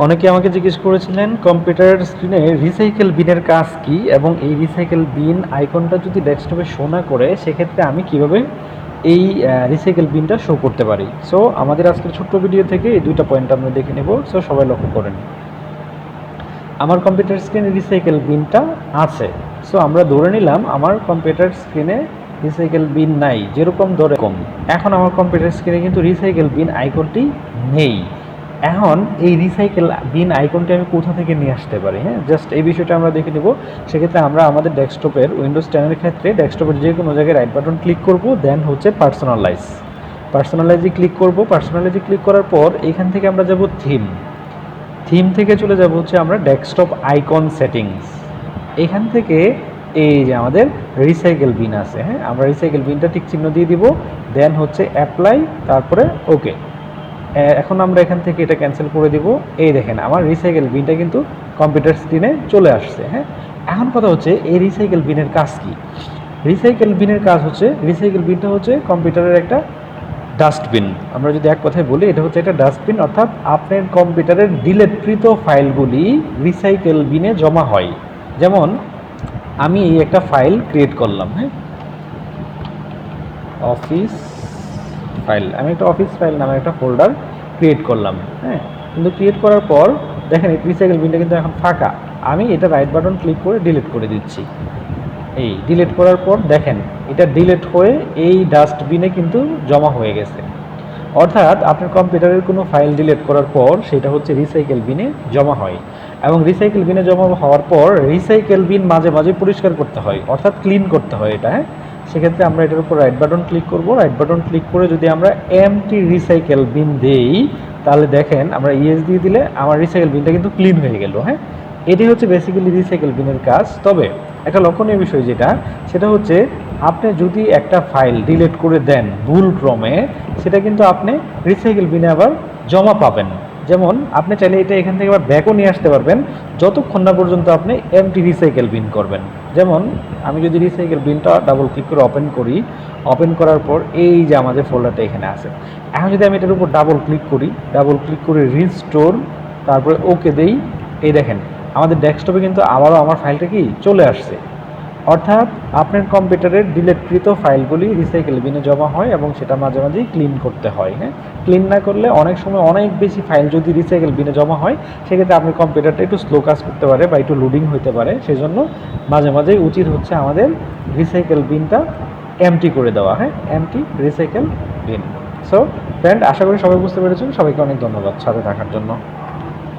অনেকে আমাকে জিজ্ঞেস করেছিলেন কম্পিউটার স্ক্রিনে রিসাইকেল বিনের কাজ কি এবং এই রিসাইকেল বিন আইকনটা যদি ডেস্কটপে শো না করে সেক্ষেত্রে আমি কিভাবে এই রিসাইকেল বিনটা শো করতে পারি। সো আমাদের আজকের ছোট্ট ভিডিও থেকে এই দুইটা পয়েন্ট আমরা দেখে নেব। সো সবাই লক্ষ্য করেন, আমার কম্পিউটার স্ক্রিনে রিসাইকেল বিনটা আছে। সো আমরা ধরে নিলাম আমার কম্পিউটার স্ক্রিনে রিসাইকেল বিন নাই, যেরকম ধরে কম। এখন আমার কম্পিউটার স্ক্রিনে কিন্তু রিসাইকেল বিন আইকনটি নেই। এখন এই রিসাইকেল বিন আইকনটি আমি কোথা থেকে নিয়ে আসতে পারি? হ্যাঁ, জাস্ট এই বিষয়টা আমরা দেখে নেব। সেক্ষেত্রে আমরা আমাদের ডেস্কটপের উইন্ডোজ 10-এর ক্ষেত্রে ডেস্কটপের যে কোনো জায়গায় রাইট বাটন ক্লিক করব, দেন হচ্ছে পার্সোনালাইজে ক্লিক করব। পার্সোনালাইজে ক্লিক করার পর এখান থেকে আমরা যাব থিম থেকে চলে যাব হচ্ছে আমরা ডেস্কটপ আইকন সেটিংস। এখান থেকে এই যে আমাদের রিসাইকেল বিন আছে, হ্যাঁ, আমরা রিসাইকেল বিনটা ঠিক চিহ্ন দিয়ে দিব, দেন হচ্ছে অ্যাপ্লাই, তারপরে ওকে। এখন আমরা এখান থেকে এটা ক্যান্সেল করে দিব। এই দেখেন আমার রিসাইকেল বিনটা কিন্তু কম্পিউটার স্ক্রিনে চলে আসছে। হ্যাঁ, এখন কথা হচ্ছে এই রিসাইকেল বিনের কাজ কি? রিসাইকেল বিনের কাজ হচ্ছে, রিসাইকেল বিনটা হচ্ছে কম্পিউটারের একটা ডাস্টবিন। আমরা যদি এক কথায় বলি, এটা হচ্ছে একটা ডাস্টবিন, অর্থাৎ আপনার কম্পিউটারের ডিলেটকৃত ফাইলগুলি রিসাইকেল বিনে জমা হয়। যেমন আমি এই একটা ফাইল ক্রিয়েট করলাম, হ্যাঁ, অফিস ফাইল, আমি একটা অফিস ফাইল নামে একটা ফোল্ডার ক্রিয়েট করলাম। হ্যাঁ, কিন্তু ক্রিয়েট করার পর দেখেন এই রিসাইকেল বিনটা কিন্তু এখন ফাঁকা। আমি এটা রাইট বাটন ক্লিক করে ডিলিট করে দিচ্ছি। এই ডিলিট করার পর দেখেন এটা ডিলিট হয়ে এই ডাস্টবিনে কিন্তু জমা হয়ে গেছে। অর্থাৎ আপনার কম্পিউটারের কোনো ফাইল ডিলিট করার পর সেটা হচ্ছে রিসাইকেল বিনে জমা হয়, এবং রিসাইকেল বিনে জমা হওয়ার পর রিসাইকেল বিন মাঝে মাঝে পরিষ্কার করতে হয়, অর্থাৎ ক্লিন করতে হয় এটা। হ্যাঁ, সেক্ষেত্রে আমরা এটার উপর রাইট বাটন ক্লিক করব। রাইট বাটন ক্লিক করে যদি আমরা এমটি রিসাইকেল বিন দেই, তাহলে দেখেন আমরা ইয়েস দিয়ে দিলে আমার রিসাইকেল বিনটা কিন্তু ক্লিন হয়ে গেল। হ্যাঁ, এটি হচ্ছে বেসিক্যালি রিসাইকেল বিনের কাজ। তবে একটা লক্ষণীয় বিষয় সেটা হচ্ছে আপনি যদি একটা ফাইল ডিলিট করে দেন ভুলক্রমে, সেটা কিন্তু আপনি রিসাইকেল বিনে আবার জমা পাবেন। যেমন আপনি চাইলে এটা এখান থেকে আবার ব্যাকও নিয়ে আসতে পারবেন, যতক্ষণ না পর্যন্ত আপনি এমটি রিসাইকেল বিন করবেন। যেমন আমি যদি রিসাইকেল বিনটা ডাবল ক্লিক করে ওপেন করার পর এই যে আমাদের ফোল্ডারটা এখানে আছে। এখন যদি আমি এটার উপর ডাবল ক্লিক করে রিস্টোর, তারপরে ওকে দেই, এই দেখেন আমাদের ডেস্কটপে কিন্তু আবারও আমার ফাইলটা কি চলে আসছে। অর্থাৎ আপনার কম্পিউটারের ডিলিটকৃত ফাইলগুলি রিসাইকেল বিনে জমা হয় এবং সেটা মাঝে মাঝেই ক্লিন করতে হয়। হ্যাঁ, ক্লিন না করলে অনেক সময় অনেক বেশি ফাইল যদি রিসাইকেল বিনে জমা হয়, সেক্ষেত্রে আপনার কম্পিউটারটা একটু স্লো কাজ করতে পারে বা একটু লোডিং হতে পারে। সেজন্য মাঝে মাঝেই উচিত হচ্ছে আমাদের রিসাইকেল বিনটা এমটি করে দেওয়া। হ্যাঁ, empty recycle bin. So friend, আশা করি সবাই বুঝতে পেরেছেন। সবাইকে অনেক ধন্যবাদ সাথে থাকার জন্য।